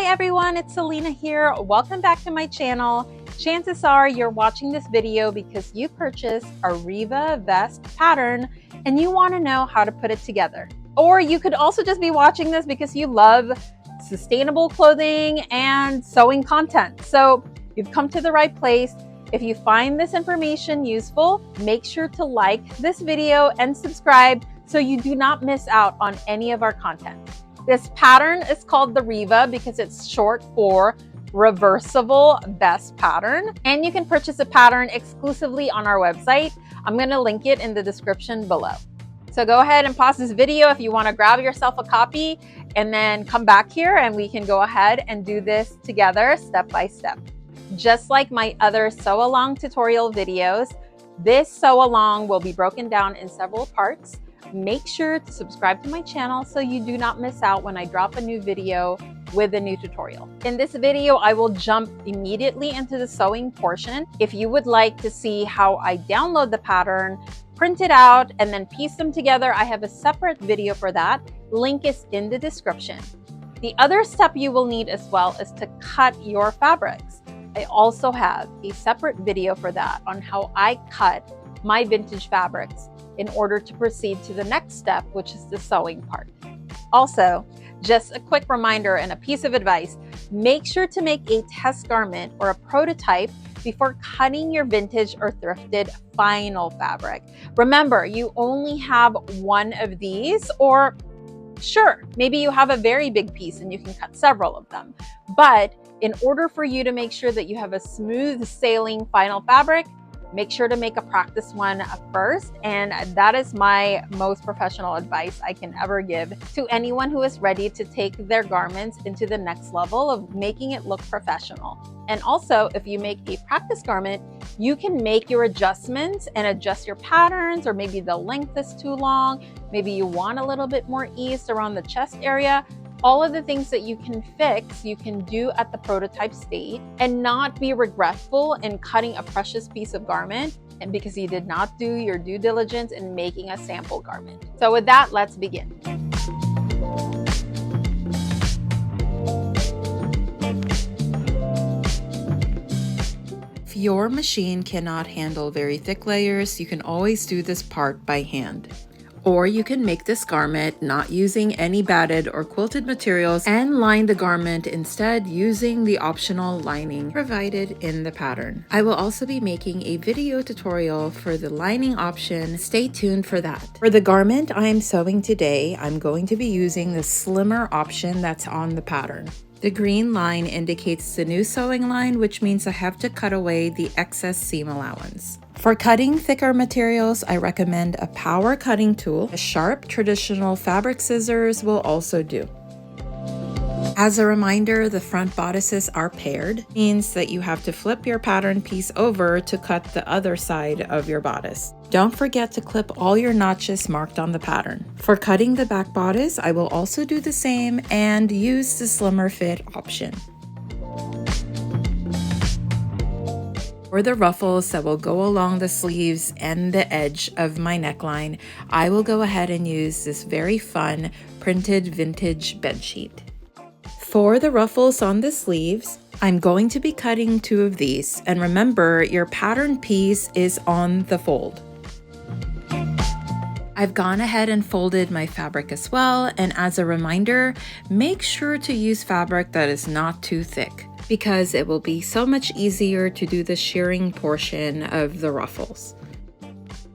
everyone, it's Selena here. Welcome back to my channel. Chances are you're watching this video because you purchased a Reeva vest pattern and you want to know how to put it together. Or you could also just be watching this because you love sustainable clothing and sewing content. So you've come to the right place. If you find this information useful, make sure to like this video and subscribe so you do not miss out on any of our content. This pattern is called the Reeva because it's short for Reversible Vest pattern, and you can purchase a pattern exclusively on our website. I'm going to link it in the description below. So go ahead and pause this video if you want to grab yourself a copy and then come back here and we can go ahead and do this together step by step. Just like my other sew along tutorial videos, this sew along will be broken down in several parts. Make sure to subscribe to my channel so you do not miss out when I drop a new video with a new tutorial. In this video, I will jump immediately into the sewing portion. If you would like to see how I download the pattern, print it out, and then piece them together, I have a separate video for that. Link is in the description. The other step you will need as well is to cut your fabrics. I also have a separate video for that on how I cut my vintage fabrics in order to proceed to the next step, which is the sewing part. Also, just a quick reminder and a piece of advice, make sure to make a test garment or a prototype before cutting your vintage or thrifted final fabric. Remember, you only have one of these, or sure, maybe you have a very big piece and you can cut several of them. But in order for you to make sure that you have a smooth sailing final fabric, make sure to make a practice one first. And that is my most professional advice I can ever give to anyone who is ready to take their garments into the next level of making it look professional. And also, if you make a practice garment, you can make your adjustments and adjust your patterns, or maybe the length is too long. Maybe you want a little bit more ease around the chest area. All of the things that you can fix, you can do at the prototype stage and not be regretful in cutting a precious piece of garment and because you did not do your due diligence in making a sample garment. So with that, let's begin. If your machine cannot handle very thick layers, you can always do this part by hand. Or you can make this garment not using any batted or quilted materials and line the garment instead using the optional lining provided in the pattern. I will also be making a video tutorial for the lining option. Stay tuned for that. For the garment I am sewing today, I'm going to be using the slimmer option that's on the pattern. The green line indicates the new sewing line, which means I have to cut away the excess seam allowance. For cutting thicker materials, I recommend a power cutting tool. A sharp traditional fabric scissors will also do. As a reminder, the front bodices are paired, means that you have to flip your pattern piece over to cut the other side of your bodice. Don't forget to clip all your notches marked on the pattern. For cutting the back bodice, I will also do the same and use the slimmer fit option. For the ruffles that will go along the sleeves and the edge of my neckline, I will go ahead and use this very fun printed vintage bedsheet. For the ruffles on the sleeves, I'm going to be cutting 2 of these, and remember, your pattern piece is on the fold. I've gone ahead and folded my fabric as well, and as a reminder, make sure to use fabric that is not too thick, because it will be so much easier to do the shearing portion of the ruffles.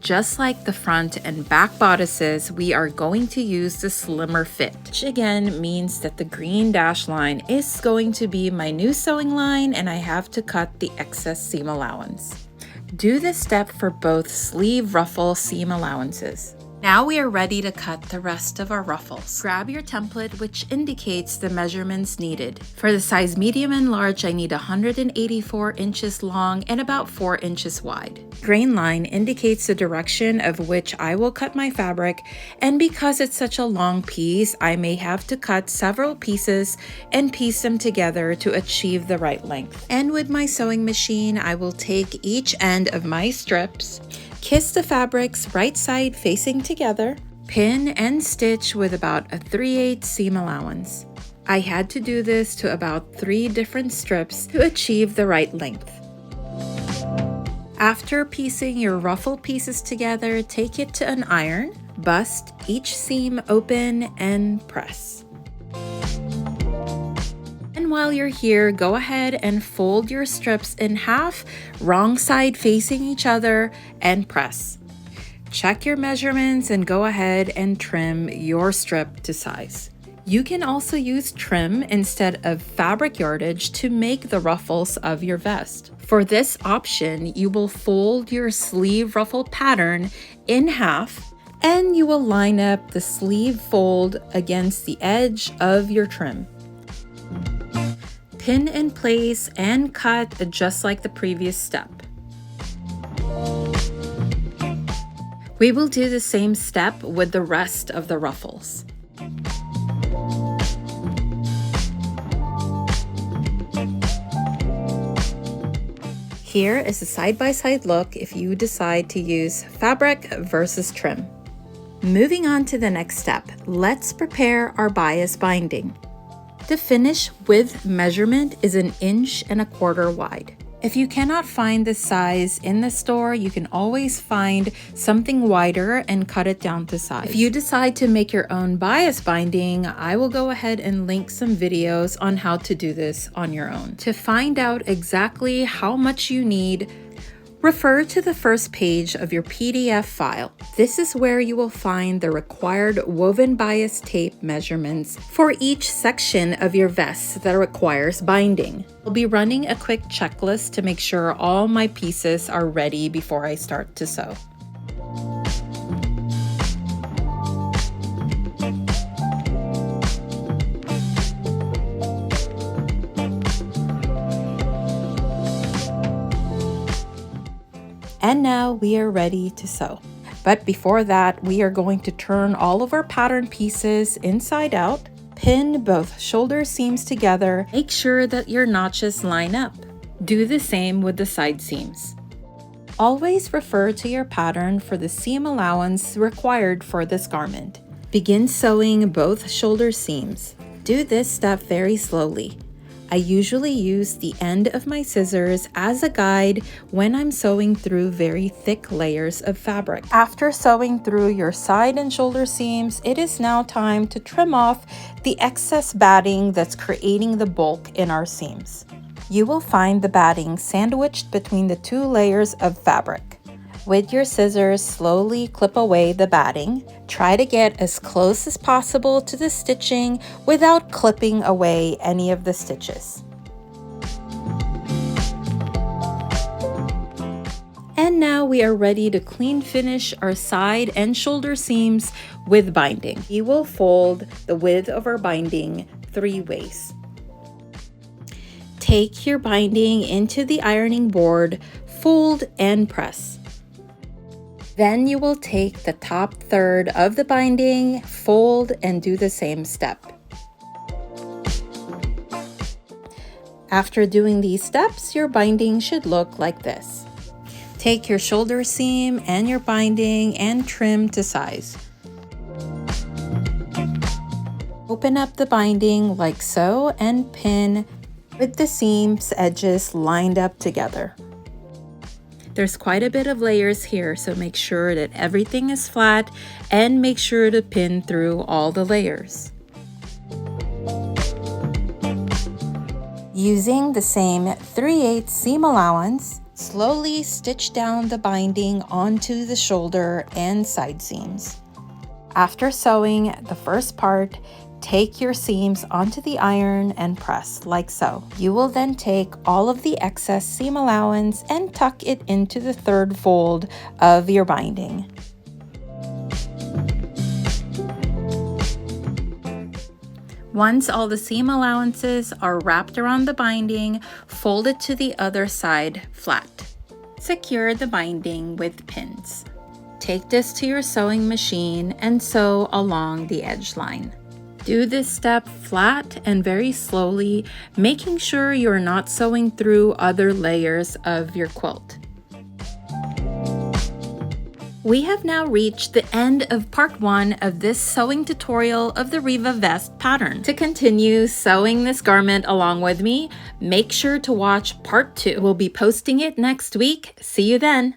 Just like the front and back bodices, we are going to use the slimmer fit, which again means that the green dash line is going to be my new sewing line and I have to cut the excess seam allowance. Do this step for both sleeve ruffle seam allowances. Now we are ready to cut the rest of our ruffles. Grab your template, which indicates the measurements needed. For the size medium and large, I need 184 inches long and about 4 inches wide. Grain line indicates the direction of which I will cut my fabric, and because it's such a long piece, I may have to cut several pieces and piece them together to achieve the right length. And with my sewing machine, I will take each end of my strips, kiss the fabrics right side facing together, pin and stitch with about a 3/8 seam allowance. I had to do this to about 3 different strips to achieve the right length. After piecing your ruffle pieces together, take it to an iron, bust each seam open, and press. And while you're here, go ahead and fold your strips in half, wrong side facing each other, and press. Check your measurements and go ahead and trim your strip to size. You can also use trim instead of fabric yardage to make the ruffles of your vest. For this option, you will fold your sleeve ruffle pattern in half and you will line up the sleeve fold against the edge of your trim. Pin in place and cut just like the previous step. We will do the same step with the rest of the ruffles. Here is a side-by-side look if you decide to use fabric versus trim. Moving on to the next step, let's prepare our bias binding. The finish width measurement is 1.25 inches wide. If you cannot find this size in the store, you can always find something wider and cut it down to size. If you decide to make your own bias binding, I will go ahead and link some videos on how to do this on your own. To find out exactly how much you need, refer to the first page of your PDF file. This is where you will find the required woven bias tape measurements for each section of your vest that requires binding. I'll be running a quick checklist to make sure all my pieces are ready before I start to sew. And now we are ready to sew. But before that, we are going to turn all of our pattern pieces inside out, pin both shoulder seams together, make sure that your notches line up. Do the same with the side seams. Always refer to your pattern for the seam allowance required for this garment. Begin sewing both shoulder seams. Do this step very slowly. I usually use the end of my scissors as a guide when I'm sewing through very thick layers of fabric. After sewing through your side and shoulder seams, it is now time to trim off the excess batting that's creating the bulk in our seams. You will find the batting sandwiched between the 2 layers of fabric. With your scissors, slowly clip away the batting. Try to get as close as possible to the stitching without clipping away any of the stitches. And now we are ready to clean finish our side and shoulder seams with binding. We will fold the width of our binding 3 ways. Take your binding into the ironing board, fold and press. Then you will take the top third of the binding, fold, and do the same step. After doing these steps, your binding should look like this. Take your shoulder seam and your binding and trim to size. Open up the binding like so and pin with the seams edges lined up together. There's quite a bit of layers here, so make sure that everything is flat and make sure to pin through all the layers. Using the same 3/8 seam allowance, slowly stitch down the binding onto the shoulder and side seams. After sewing the first part, take your seams onto the iron and press like so. You will then take all of the excess seam allowance and tuck it into the third fold of your binding. Once all the seam allowances are wrapped around the binding, fold it to the other side flat. Secure the binding with pins. Take this to your sewing machine and sew along the edge line. Do this step flat and very slowly, making sure you're not sewing through other layers of your quilt. We have now reached the end of part 1 of this sewing tutorial of the Reeva vest pattern. To continue sewing this garment along with me, make sure to watch part 2. We'll be posting it next week. See you then!